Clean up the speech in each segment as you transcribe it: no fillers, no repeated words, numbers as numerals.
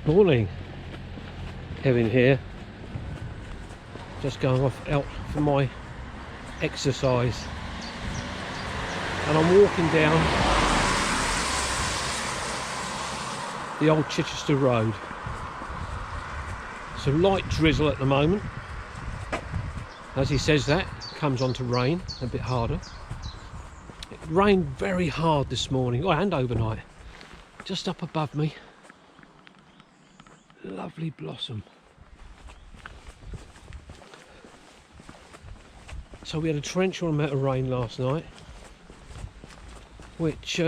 Morning, Kevin here, just going off out for my exercise, and I'm walking down the old Chichester Road. It's a light drizzle at the moment. As he says that, it comes on to rain a bit harder. It rained very hard this morning, and overnight, just up above me. Lovely blossom. So we had a torrential amount of rain last night, which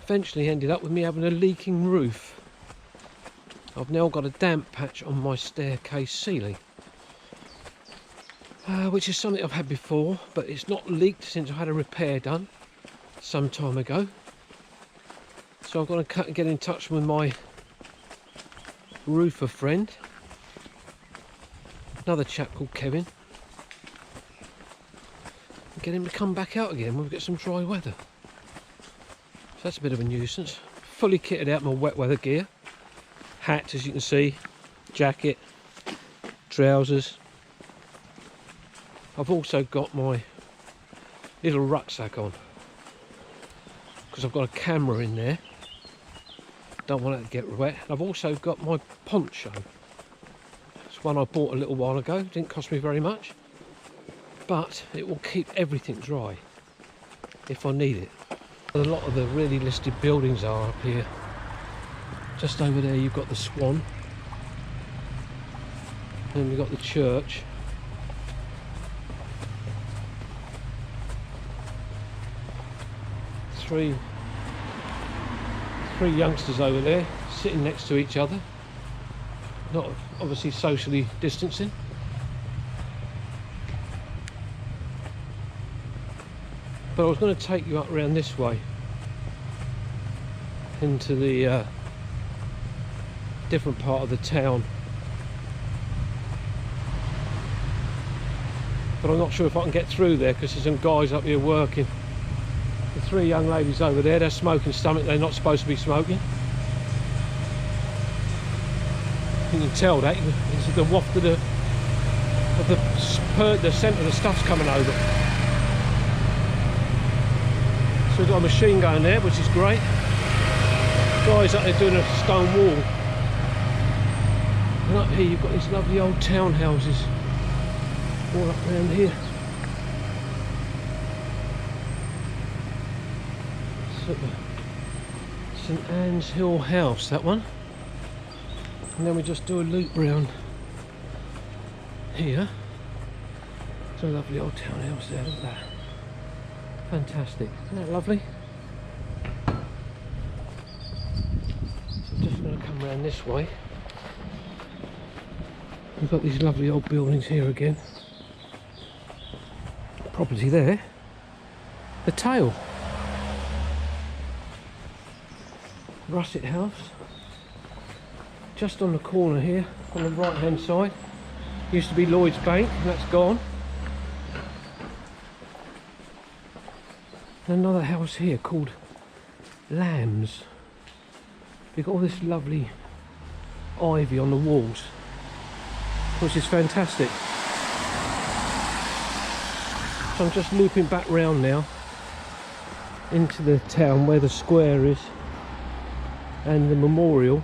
eventually ended up with me having a leaking roof. I've now got a damp patch on my staircase ceiling, which is something I've had before, but it's not leaked since I had a repair done some time ago. So I've got to get in touch with my roofer friend, another chap called Kevin, and get him to come back out again when we get some dry weather. So that's a bit of a nuisance. Fully kitted out my wet weather gear, hat as you can see, jacket, trousers. I've also got my little rucksack on because I've got a camera in there. Don't want it to get wet. I've also got my poncho. It's one I bought a little while ago. Didn't cost me very much, but it will keep everything dry if I need it. A lot of the really listed buildings are up here. Just over there you've got the Swan, then we've got the church. Three youngsters over there sitting next to each other, not obviously socially distancing. But I was going to take you up around this way into the different part of the town, but I'm not sure if I can get through there because there's some guys up here working. The three young ladies over there, they're smoking something they're not supposed to be smoking. You can tell that. This is the waft of the scent of the stuff's coming over. So we've got a machine going there, which is great. Guys up there doing a stone wall. And up here you've got these lovely old townhouses all up around here. St Anne's Hill House, that one. And then we just do a loop round here. It's a lovely old townhouse there, look at that. Fantastic, isn't that lovely? So I'm just going to come round this way. We've got these lovely old buildings here again. Property there. The Tail. Russet House, just on the corner here on the right hand side. Used to be Lloyd's Bank, and that's gone. And another house here called Lambs. We've got all this lovely ivy on the walls, which is fantastic. So I'm just looping back round now into the town where the square is and the memorial.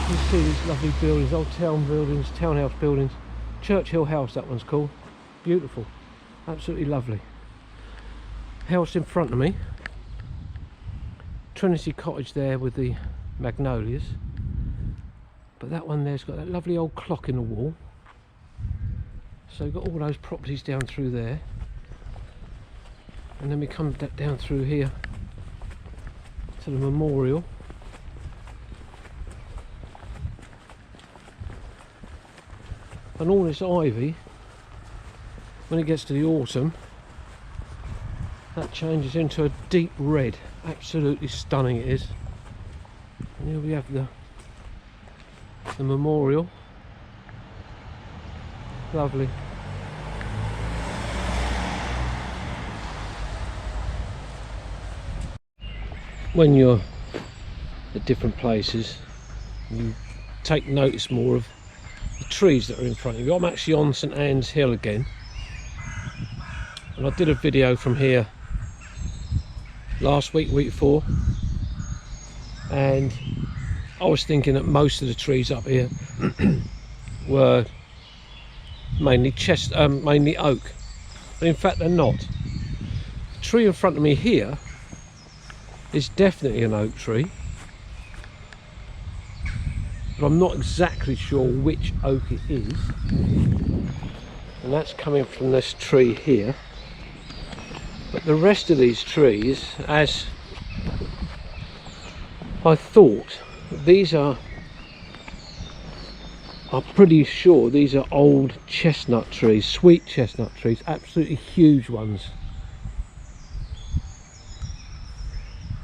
You see these lovely buildings, old town buildings, townhouse buildings. Churchill House, that one's called. Beautiful, absolutely lovely. House in front of me, Trinity Cottage there with the magnolias. But that one there's got that lovely old clock in the wall. So we've got all those properties down through there. And then we come down through here to the memorial. And all this ivy, when it gets to the autumn, that changes into a deep red. Absolutely stunning it is. And here we have the memorial. Lovely. when you're at different places, you take notice more of the trees that are in front of you. I'm actually on St Anne's Hill again, and I did a video from here last week before, and I was thinking that most of the trees up here were mainly mainly oak, but in fact they're not. The tree in front of me here is definitely an oak tree, but I'm not exactly sure which oak it is, and that's coming from this tree here. But the rest of these trees, as I thought, these are, I'm pretty sure these are old chestnut trees, sweet chestnut trees, absolutely huge ones.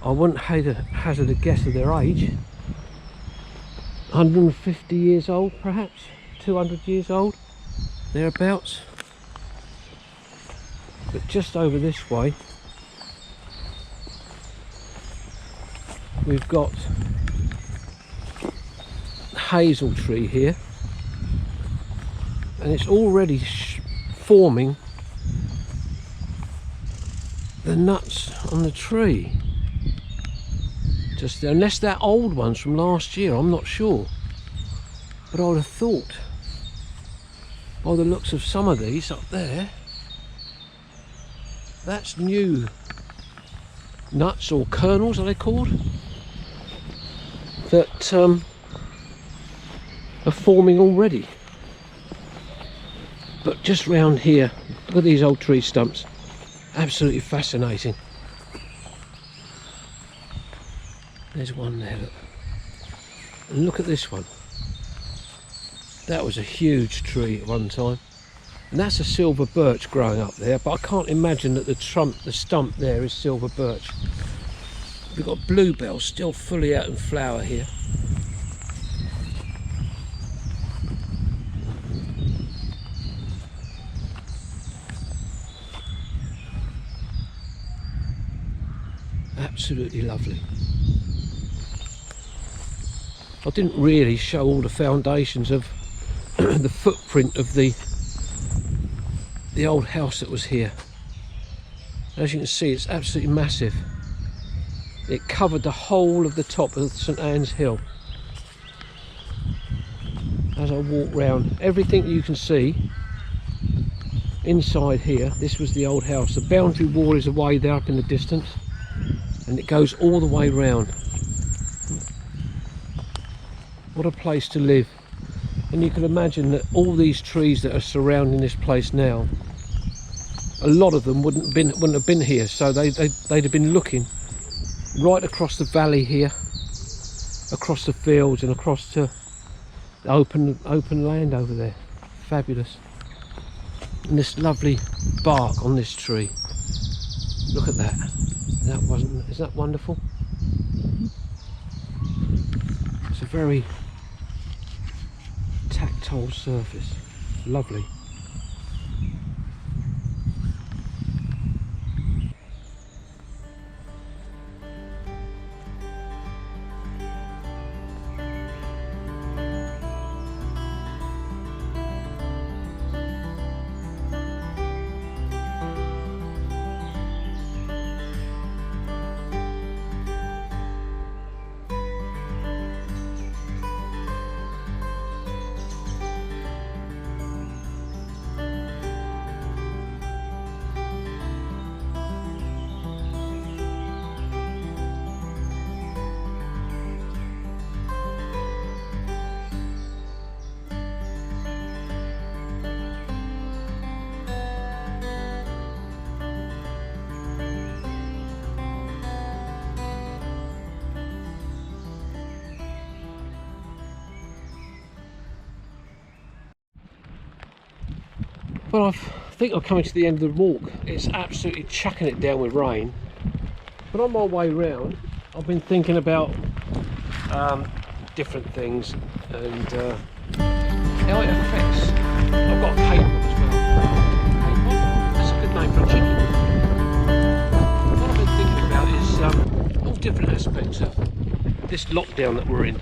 I wouldn't hazard a guess of their age. 150 years old, perhaps 200 years old, thereabouts. But just over this way we've got hazel tree here, and it's already forming the nuts on the tree. Just unless they're old ones from last year, I'm not sure, but I would have thought by the looks of some of these up there, that's new nuts or kernels, are they called, that are forming already. But just round here, look at these old tree stumps, absolutely fascinating. There's one there, look. And look at this one. That was a huge tree at one time, and that's a silver birch growing up there, but I can't imagine that the stump there is silver birch. We've got bluebells still fully out in flower here. Absolutely lovely. I didn't really show all the foundations of the footprint of the old house that was here. As you can see, it's absolutely massive. It covered the whole of the top of St Anne's Hill. As I walk round, everything you can see inside here, this was the old house. The boundary wall is away there up in the distance, and it goes all the way round. What a place to live. And you can imagine that all these trees that are surrounding this place now, a lot of them wouldn't have been here, so they'd have been looking right across the valley here, across the fields and across to the open land over there. Fabulous. And this lovely bark on this tree, look at that. Is that wonderful? It's a very tactile surface, lovely. Well, I think I'm coming to the end of the walk. It's absolutely chucking it down with rain. But on my way round, I've been thinking about different things and how it affects. I've got a paper as well. Paper? That's a good name for a chicken. What I've been thinking about is all different aspects lockdown that we're in,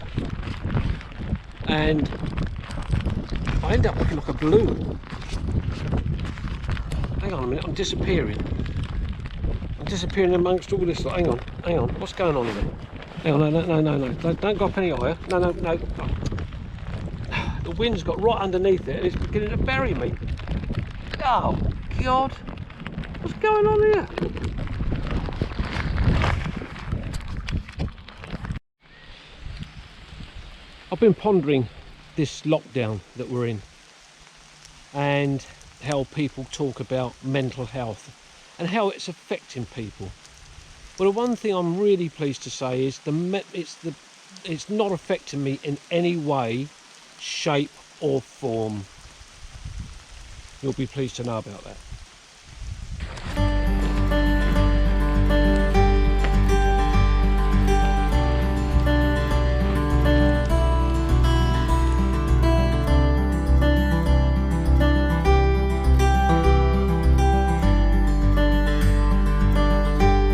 and I end up looking like a balloon. Hang on a minute, I'm disappearing. I'm disappearing amongst all this. Hang on, what's going on here? Hang on, no, don't go up any higher. No. The wind's got right underneath it and it's beginning to bury me. Oh, God. What's going on here? I've been pondering this lockdown that we're in and how people talk about mental health and how it's affecting people. Well, the one thing I'm really pleased to say is it's not affecting me in any way, shape or form. You'll be pleased to know about that.